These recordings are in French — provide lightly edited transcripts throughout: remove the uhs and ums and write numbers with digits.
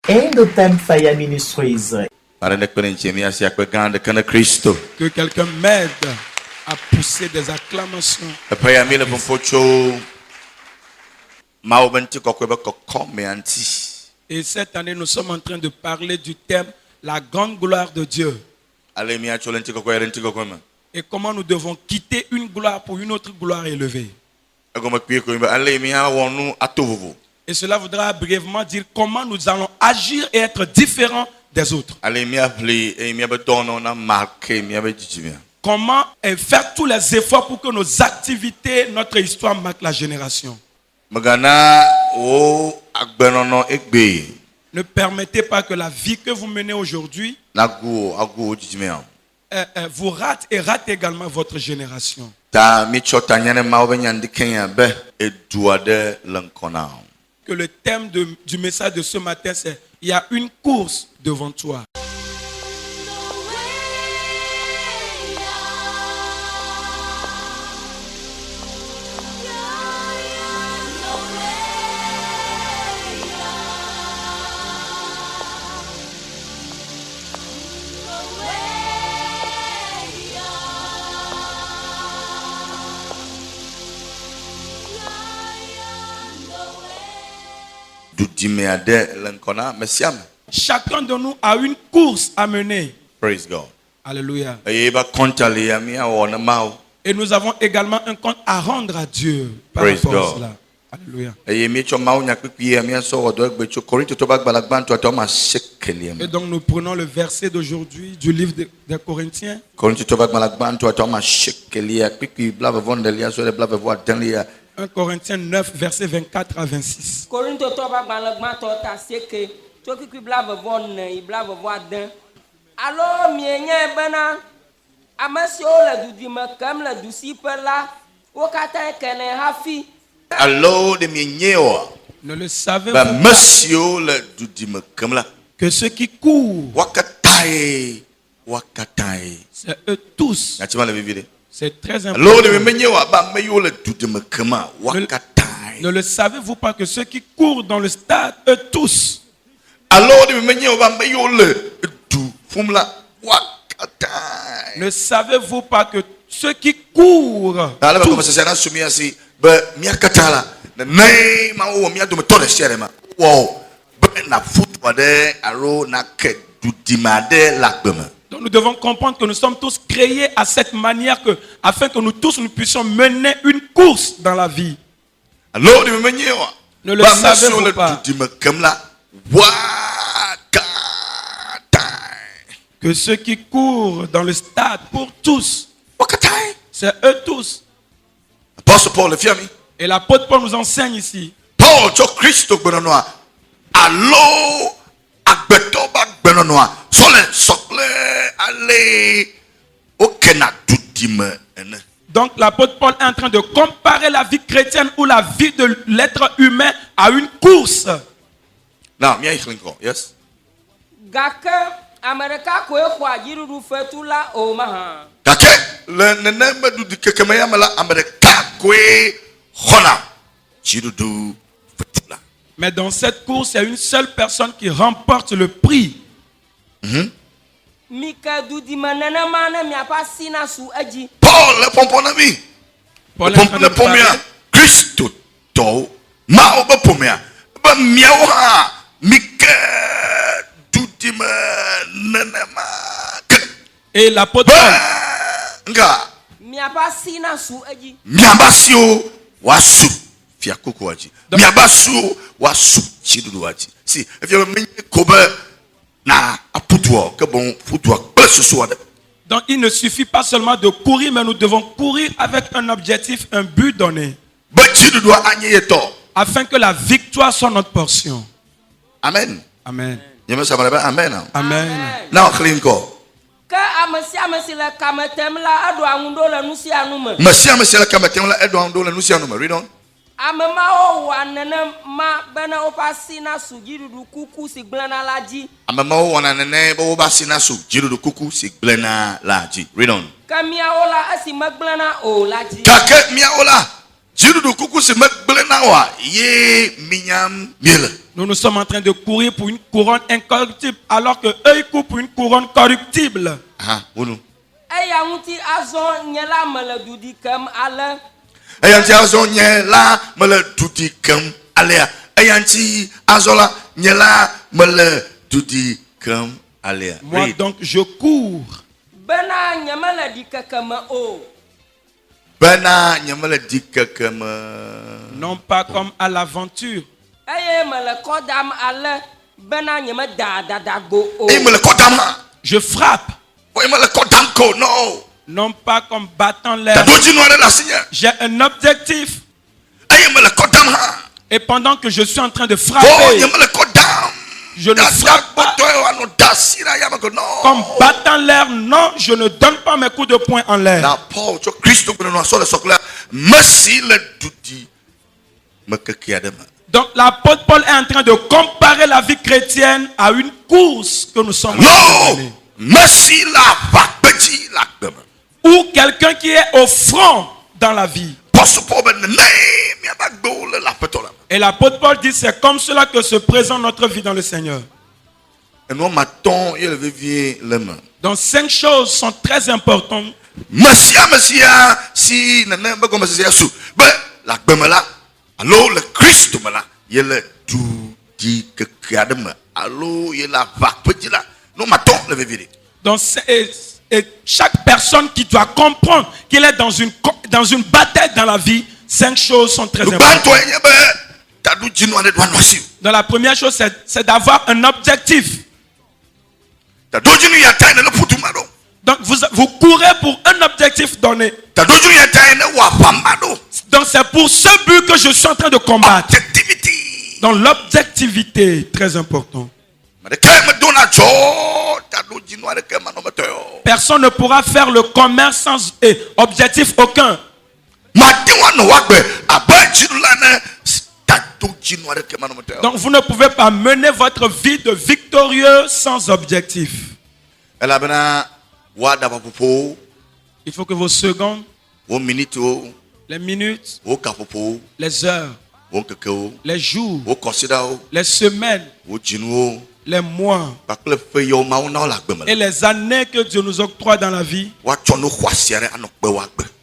Endo Time Fire Ministries. Que quelqu'un m'aide à pousser des acclamations. Et cette année, nous sommes en train de parler du thème la grande gloire de Dieu. Et comment nous devons quitter une gloire pour une autre gloire élevée. Et cela voudra brièvement dire comment nous allons agir et être différents des autres. Comment faire tous les efforts pour que nos activités, notre histoire marque la génération. Ne permettez pas que la vie que vous menez aujourd'hui vous rate et rate également votre génération. Que le thème du message de ce matin, c'est il y a une course devant toi. Chacun de nous a une course à mener. Praise God. Alléluia. Et nous avons également un compte à rendre à Dieu par Praise rapport à God. cela. Alléluia. Et donc nous prenons le verset d'aujourd'hui du livre des Corinthiens. 1 Corinthiens 9, versets 24 à 26. Ne le savez-vous que ceux qui courent, c'est eux tous. C'est très important. Ne le savez-vous pas que ceux qui courent dans le stade, eux tous. Ne savez-vous pas que ceux qui courent tous, donc nous devons comprendre que nous sommes tous créés à cette manière afin que nous tous nous puissions mener une course dans la vie. Ne le savez-vous pas que ceux qui courent dans le stade pour tous, c'est eux tous. Et l'apôtre Paul nous enseigne ici. Donc l'apôtre Paul est en train de comparer la vie chrétienne ou la vie de l'être humain à une course. Now, yes. Mais dans cette course, il y a une seule personne qui remporte le prix. Paul est en train de parler. Et l'apôtre Paul. See, if you're donc il ne suffit pas seulement de courir, mais nous devons courir avec un objectif, un but donné. Afin que la victoire soit notre portion. Amen. Amen. Amen. Amen. Now, clean go. Read on. Read on. Nous sommes en train de courir pour une couronne incorruptible alors que eux ils courent pour une couronne corruptible. Moi donc je cours. Non pas comme à l'aventure. Je frappe. Non pas comme battant l'air. J'ai un objectif. Et pendant que je suis en train de frapper, je ne frappe pas comme battant l'air. Non, je ne donne pas mes coups de poing en l'air. Donc l'apôtre Paul est en train de comparer la vie chrétienne à une course que nous sommes en train de mener. Ou quelqu'un qui est au front dans la vie. Et l'apôtre Paul dit c'est comme cela que se présente notre vie dans le Seigneur. Donc 5 choses sont très importantes. Alors le Christ donc et chaque personne qui doit comprendre qu'il est dans une bataille dans la vie, 5 choses sont très importantes. Donc la première chose c'est d'avoir un objectif. Donc vous courez pour un objectif donné. Donc c'est pour ce but que je suis en train de combattre. Donc l'objectivité, très important. Personne ne pourra faire le commerce sans objectif aucun. Donc vous ne pouvez pas mener votre vie de victorieux sans objectif. Il faut que vos secondes, les minutes, les heures, les jours, les semaines, les mois et les années que Dieu nous octroie dans la vie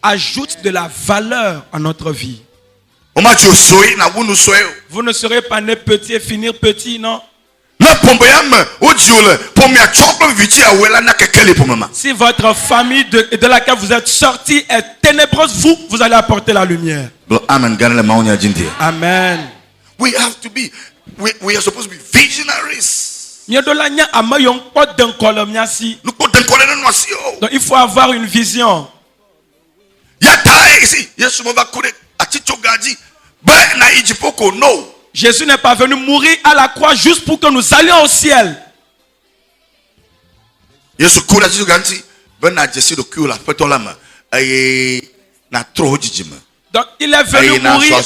ajoutent de la valeur à notre vie. Vous ne serez pas né petit et finir petit, non? Si votre famille de laquelle vous êtes sorti est ténébreuse, vous allez apporter la lumière. Amen. We are supposed to be visionaries. Donc il faut avoir une vision. Jésus n'est pas venu mourir à la croix juste pour que nous allions au ciel. Donc il est venu mourir.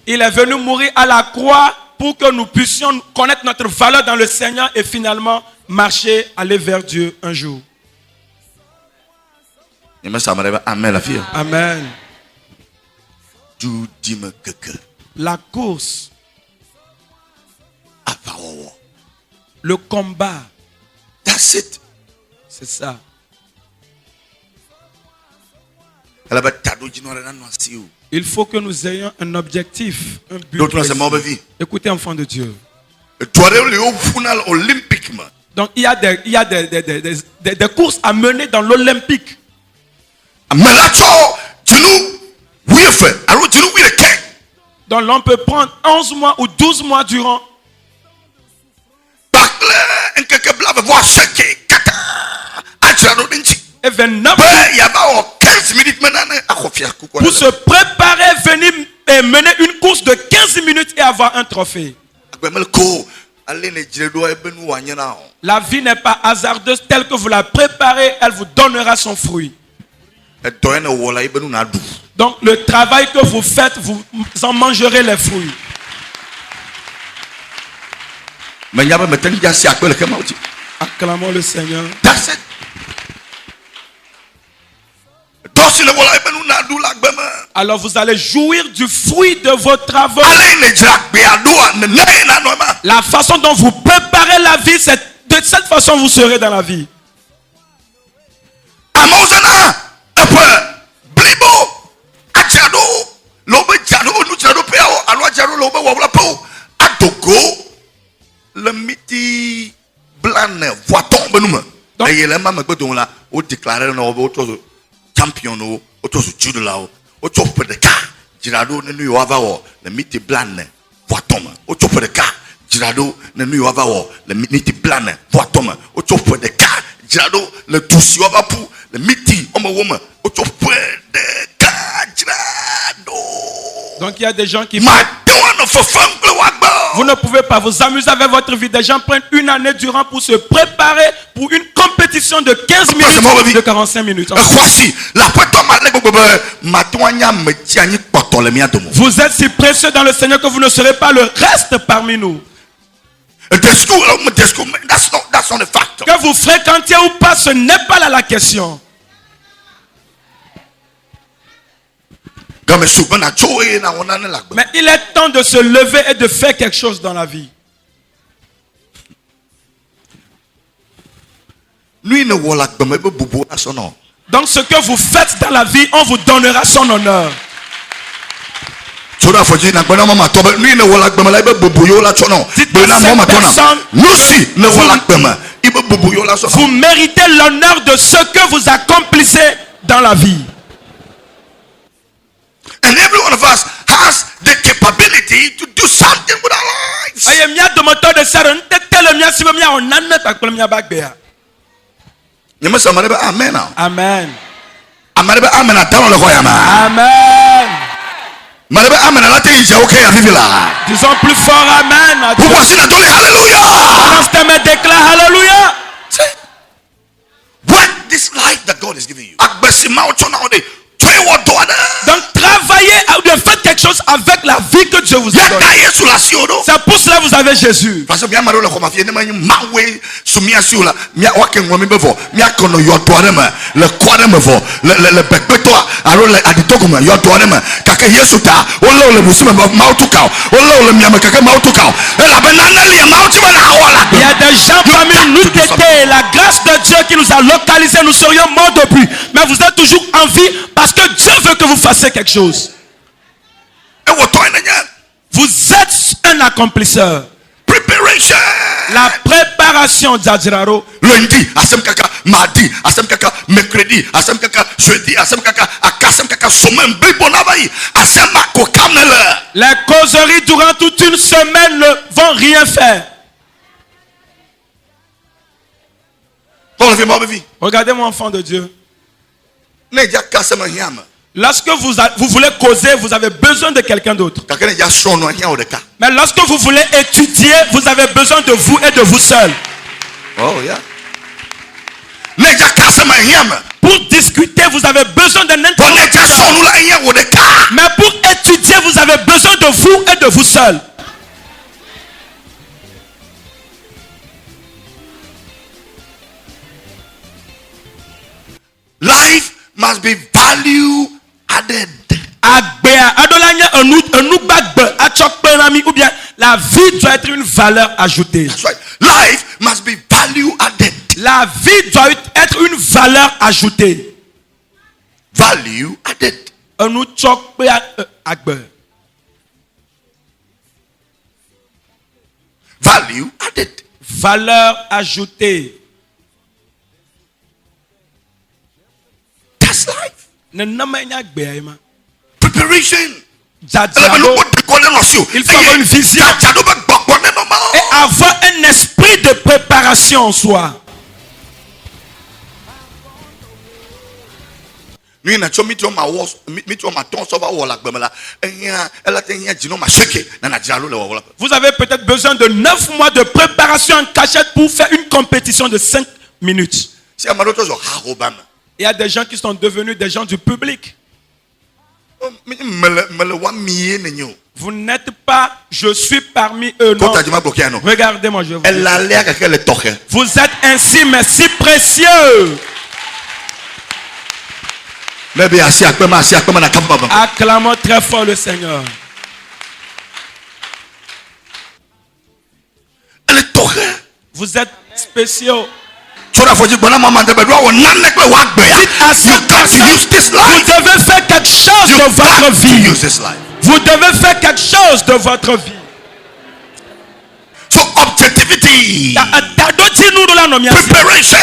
Il est venu mourir à la croix pour que nous puissions connaître notre valeur dans le Seigneur et finalement marcher, aller vers Dieu un jour. Amen. La course, le combat, c'est ça. Il faut que nous ayons un objectif, un but précis. Écoutez, enfants de Dieu. Donc il y a des courses à mener dans l'Olympique. Donc l'on peut prendre 11 mois ou 12 mois durant. Et 29 pour se préparer, venir et mener une course de 15 minutes et avoir un trophée. La vie n'est pas hasardeuse, telle que vous la préparez, elle vous donnera son fruit. Donc le travail que vous faites, vous en mangerez les fruits. Acclamons le Seigneur. alors vous allez jouir du fruit de vos travaux. La façon dont vous préparez la vie, c'est de cette façon vous serez dans la vie. Champion no oto su judo lao oto pedeka jirado ne nu yova wo le miti blanne voitoma oto pedeka jirado ne nu yova wo le miti blanne voitoma oto pedeka jirado le tusi yova pu le miti omo woma oto pedeka jirado. Donc il y a des gens qui vous ne pouvez pas vous amuser avec votre vie. Des gens prennent une année durant pour se préparer pour une compétition de 15 minutes, de 45 minutes. Vous êtes si précieux dans le Seigneur que vous ne serez pas le reste parmi nous. Que vous fréquentiez ou pas, ce n'est pas là la question. Mais il est temps de se lever et de faire quelque chose dans la vie. Donc ce que vous faites dans la vie, on vous donnera son honneur. Dites à cette personne, vous méritez l'honneur de ce que vous accomplissez dans la vie. And every one of us has the capability to do something with our lives. Amen. Amen. Amen. Disons plus fort Amen. Alléluia. What this life that God is giving you. Donc travaillez, faites quelque chose avec la vie que Dieu vous a donnée. C'est pour cela que vous avez Jésus. Il y a des gens parmi nous qui étaient la grâce de Dieu qui nous a localisés. Nous serions morts depuis. Mais vous êtes toujours en vie parce que Dieu veut que vous fassiez quelque chose. Vous êtes un accomplisseur. Preparation. La préparation d'Adjiraro. Lundi, asem kaka, mardi, asem kaka, mercredi, asem kaka, jeudi, asem kaka, akasem kaka, semaine, bribonavaï, asem mako kamnele. Les causeries durant toute une semaine ne vont rien faire. Regardez mon enfant de Dieu. Lorsque vous voulez causer, vous avez besoin de quelqu'un d'autre. Mais lorsque vous voulez étudier, vous avez besoin de vous et de vous seul. Oh yeah. Pour discuter, vous avez besoin d'un interlocuteur. Mais pour étudier, vous avez besoin de vous et de vous seul. Life must be value added. La vie doit être une valeur ajoutée. That's right. Life must be value added. La vie doit être une valeur ajoutée. Value added. Value added. Valeur ajoutée. That's life. Preparation. Il faut avoir une vision et avoir un esprit de préparation en soi. Vous avez peut-être besoin de 9 mois de préparation en cachette pour faire une compétition de 5 minutes. Il y a des gens qui sont devenus des gens du public. Vous n'êtes pas, je suis parmi eux. Non. Regardez-moi, je vous dis. Vous êtes ainsi, mais si précieux. Acclamons très fort le Seigneur. Vous êtes spéciaux. Vous devez faire quelque chose de votre vie. Vous devez faire quelque chose de votre vie. So objectivity, preparation,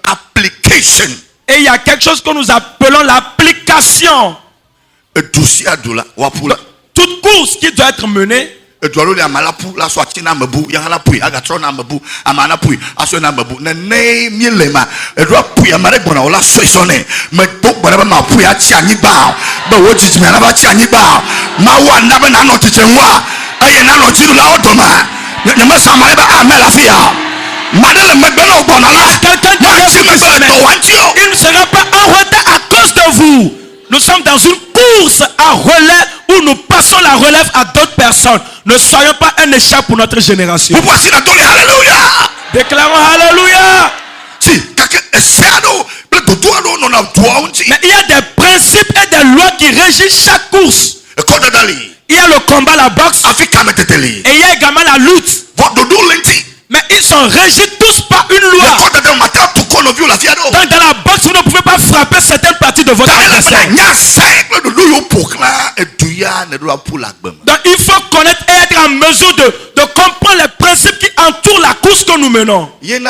application. Et il y a quelque chose que nous appelons l'application. Toute course qui doit être menée, il ne sera pas en retard à cause de vous. Nous sommes dans une course à relais où nous passons la relève à d'autres personnes. Ne soyons pas un échec pour notre génération. Déclarons Alléluia. Mais il y a des principes et des lois qui régissent chaque course. Il y a le combat, la boxe, et il y a également la lutte. Mais ils sont régis tous par une loi. Donc dans la boxe, vous ne pouvez pas frapper certaines parties de votre adversaire. Donc il faut connaître et être en mesure de comprendre les principes qui entourent la course que nous menons. C'est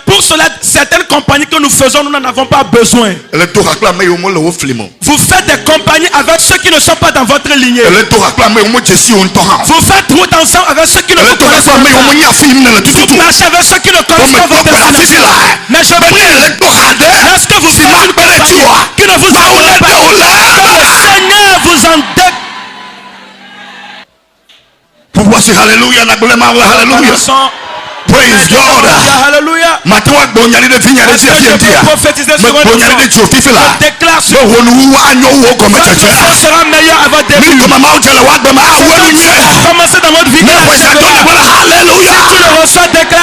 pour cela que certaines compagnies que nous faisons, nous n'en avons pas besoin. Vous faites des compagnies avec ceux qui ne sont pas dans votre lignée. Vous faites route ensemble avec ceux qui ne vous connaissent pas. Vous marchez avec ceux qui ne connaissent pas votre personnalité. Mais je prie, lorsque vous faites une compagnie qui ne vous aime pas, que le Seigneur vous en donne. Hallelujah. Praise God. Hallelujah. Je déclare ce sera meilleur à votre début. Commencez dans votre vie. Hallelujah. Tu le reçois, déclare